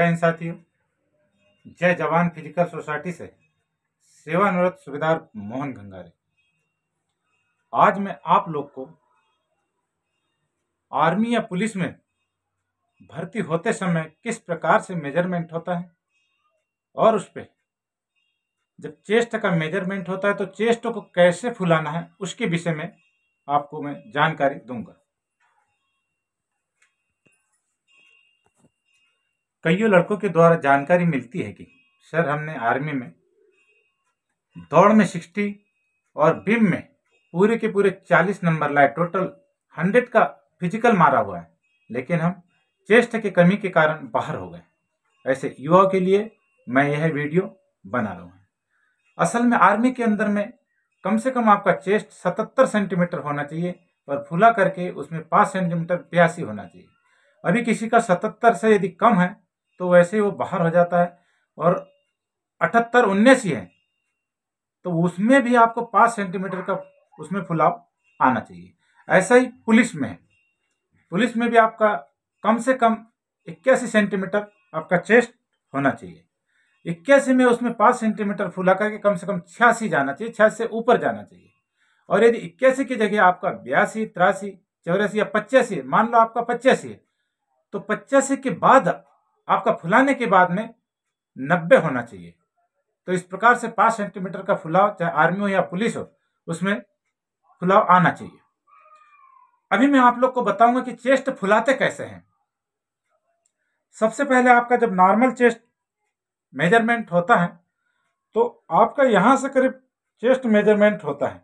जय हिंद साथियों, जय जवान फिजिकल सोसाइटी से सेवानिवृत्त सूबेदार मोहन गंगारे। आज मैं आप लोग को आर्मी या पुलिस में भर्ती होते समय किस प्रकार से मेजरमेंट होता है और उस पे जब चेस्ट का मेजरमेंट होता है तो चेस्ट को कैसे फुलाना है उसके विषय में आपको मैं जानकारी दूंगा। कईयों लड़कों के द्वारा जानकारी मिलती है कि सर हमने आर्मी में दौड़ में 60 और बीम में पूरे के पूरे 40 नंबर लाए, टोटल 100 का फिजिकल मारा हुआ है, लेकिन हम चेस्ट की कमी के कारण बाहर हो गए। ऐसे युवाओं के लिए मैं यह वीडियो बना रहा हूँ। असल में आर्मी के अंदर में कम से कम आपका चेस्ट 77 सेंटीमीटर होना चाहिए और फुला करके उसमें 5 सेंटीमीटर 82 होना चाहिए। अभी किसी का 77 से यदि कम है तो वैसे वो बाहर हो जाता है, और 78 79 है तो उसमें भी आपको 5 सेंटीमीटर का उसमें फुलाव आना चाहिए। ऐसा ही पुलिस में है, पुलिस में भी आपका कम से कम 81 सेंटीमीटर आपका चेस्ट होना चाहिए। 81 में उसमें 5 सेंटीमीटर फुला करके कम से कम 86 जाना चाहिए, 86 से ऊपर जाना चाहिए। और यदि 81 की जगह आपका 82 83 84 या 85, मान लो आपका 85 है, तो 85 के बाद आपका फुलाने के बाद में 90 होना चाहिए। तो इस प्रकार से 5 सेंटीमीटर का फुलाव, चाहे आर्मी हो या पुलिस हो, उसमें फुलाव आना चाहिए। अभी मैं आप लोग को बताऊंगा कि चेस्ट फुलाते कैसे हैं। सबसे पहले आपका जब नॉर्मल चेस्ट मेजरमेंट होता है तो आपका यहां से करीब चेस्ट मेजरमेंट होता है।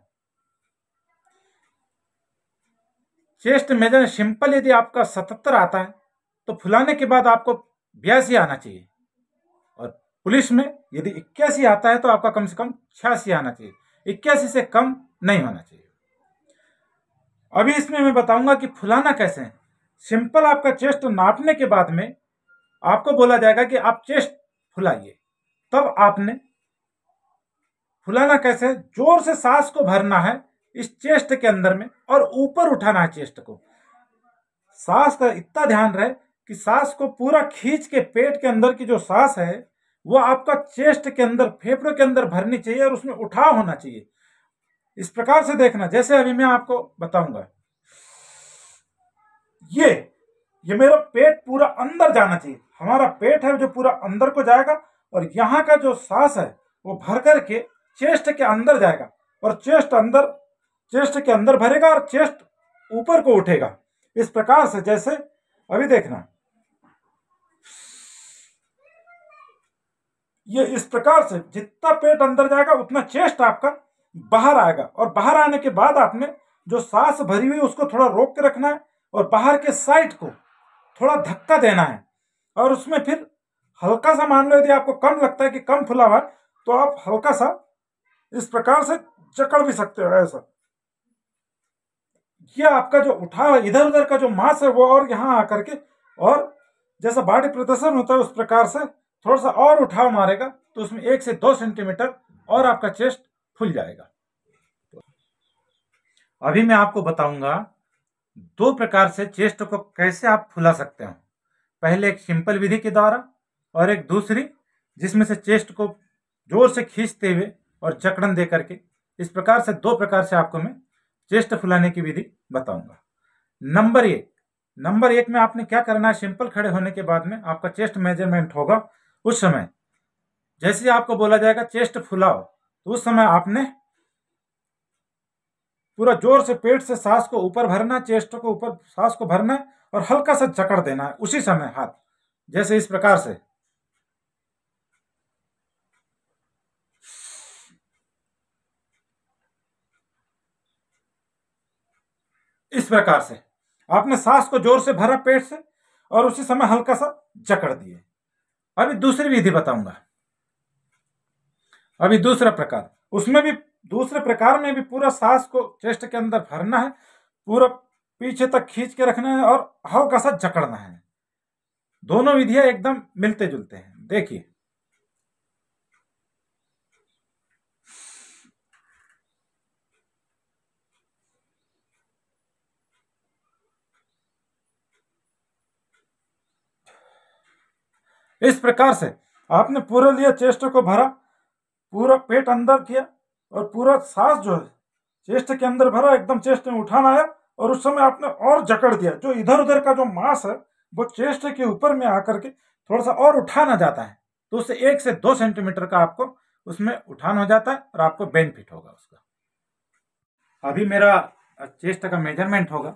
चेस्ट मेजर सिंपल यदि आपका 77 आता है तो फुलाने के बाद आपको 82 आना चाहिए, और पुलिस में यदि 81 आता है तो आपका कम से कम 86 आना चाहिए, 81 से कम नहीं होना चाहिए। अभी इसमें मैं बताऊंगा कि फुलाना कैसे है। सिंपल आपका चेस्ट नापने के बाद में आपको बोला जाएगा कि आप चेस्ट फुलाइए, तब आपने फुलाना कैसे, जोर से सांस को भरना है इस चेस्ट के अंदर में और ऊपर उठाना है चेस्ट को। सांस का इतना ध्यान रहे कि सांस को पूरा खींच के पेट के अंदर की जो सांस है वो आपका चेस्ट के अंदर, फेफड़ों के अंदर भरनी चाहिए और उसमें उठाव होना चाहिए। इस प्रकार से देखना, जैसे अभी मैं आपको बताऊंगा, ये मेरा पेट पूरा अंदर जाना चाहिए। हमारा पेट है जो पूरा अंदर को जाएगा और यहाँ का जो सांस है वो भर करके चेस्ट के अंदर जाएगा और चेस्ट के अंदर भरेगा और चेस्ट ऊपर को उठेगा। इस प्रकार से, जैसे अभी देखना, ये इस प्रकार से जितना पेट अंदर जाएगा उतना चेस्ट आपका बाहर आएगा, और बाहर आने के बाद आपने जो सांस भरी हुई उसको थोड़ा रोक के रखना है और बाहर के साइड को थोड़ा धक्का देना है, और उसमें फिर हल्का सा, मान लो यदि आपको कम लगता है कि कम फुला हुआ है तो आप हल्का सा इस प्रकार से जकड़ भी सकते हो। ऐसा ये आपका जो उठा इधर उधर का जो मांस है वो और यहाँ आकर के, और जैसा बॉडी प्रदर्शन होता है उस प्रकार से थोड़ा सा और उठाव मारेगा तो उसमें 1 से 2 सेंटीमीटर और आपका चेस्ट फुल जाएगा। अभी मैं आपको बताऊंगा 2 प्रकार से चेस्ट को कैसे आप फुला सकते हो। पहले एक सिंपल विधि के द्वारा और एक दूसरी जिसमें से चेस्ट को जोर से खींचते हुए और जकड़न दे करके। इस प्रकार से 2 प्रकार से आपको मैं चेस्ट फुलाने की विधि बताऊंगा। नंबर एक में आपने क्या करना है, सिंपल खड़े होने के बाद में आपका चेस्ट मेजरमेंट होगा, उस समय जैसे आपको बोला जाएगा चेस्ट फुलाओ तो उस समय आपने पूरा जोर से पेट से सांस को ऊपर भरना, चेस्ट को ऊपर सांस को भरना है और हल्का सा जकड़ देना है उसी समय हाथ, जैसे इस प्रकार से। इस प्रकार से आपने सांस को जोर से भरा पेट से और उसी समय हल्का सा जकड़ दिए। अभी दूसरी विधि बताऊंगा, अभी दूसरा प्रकार, उसमें भी दूसरे प्रकार में भी पूरा सांस को चेस्ट के अंदर भरना है, पूरा पीछे तक खींच के रखना है और हल्का सा जकड़ना है। दोनों विधियां एकदम मिलते जुलते हैं। देखिए, इस प्रकार से आपने पूरा लिया, चेस्ट को भरा, पूरा पेट अंदर किया और पूरा सांस जो है चेस्ट के अंदर भरा, एकदम चेस्ट में उठाना आया और उस समय आपने और जकड़ दिया। जो इधर उधर का जो मांस है वो चेस्ट के ऊपर में आकर के थोड़ा सा और उठाना जाता है, तो उससे 1 से 2 सेंटीमीटर का आपको उसमें उठान हो जाता है और आपको बेनिफिट होगा उसका। अभी मेरा चेस्ट का मेजरमेंट होगा,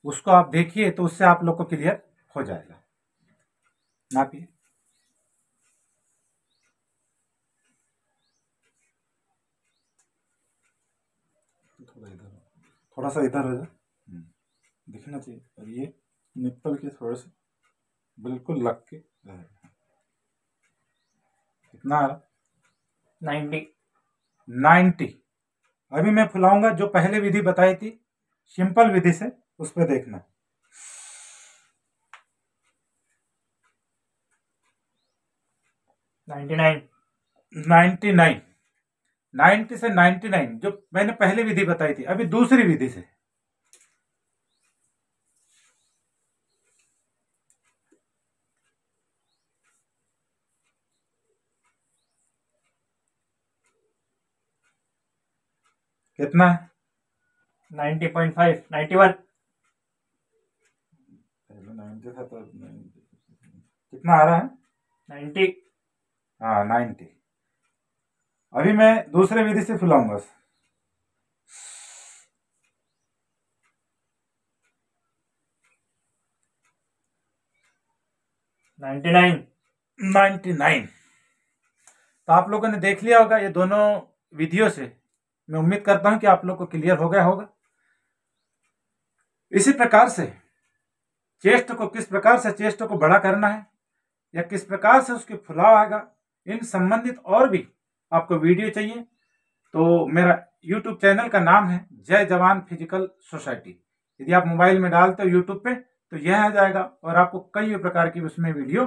उसको आप देखिए तो उससे आप लोग को क्लियर हो जाएगा। नापिए। थोड़ा सा इधर हो जाए, दिखना चाहिए। और ये निप्पल के थोड़े से बिल्कुल लग के रहेगा। कितना आ रहा? 90। अभी मैं फुलाऊंगा, जो पहले विधि बताई थी सिंपल विधि से, उस पर देखना। 99 90 से 99 जो मैंने पहले विधि बताई थी। अभी दूसरी विधि से कितना है? 90.5 91 90 था तो कितना आ रहा है? 90। हाँ 90। अभी मैं दूसरे विधि से फुलाऊंगा। 99। तो आप लोगों ने देख लिया होगा ये दोनों विधियों से। मैं उम्मीद करता हूं कि आप लोग को क्लियर हो गया होगा। इसी प्रकार से चेस्ट को, किस प्रकार से चेस्ट को बड़ा करना है या किस प्रकार से उसके फुलाव आएगा, इन संबंधित और भी आपको वीडियो चाहिए तो मेरा YouTube चैनल का नाम है जय जवान फिजिकल सोसाइटी। यदि आप मोबाइल में डालते हो YouTube पे तो यह आ जाएगा और आपको कई प्रकार की उसमें वीडियो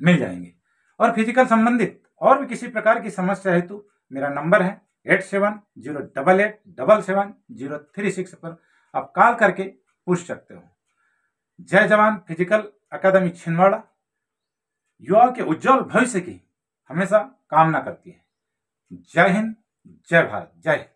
मिल जाएंगे। और फिजिकल संबंधित और भी किसी प्रकार की समस्या है तो मेरा नंबर है 8708877036 पर आप कॉल करके पूछ सकते हो। जय जवान फिजिकल अकादमी छिंदवाड़ा युवाओं के उज्जवल भविष्य की हमेशा कामना करती है। जय हिंद, जय भारत, जय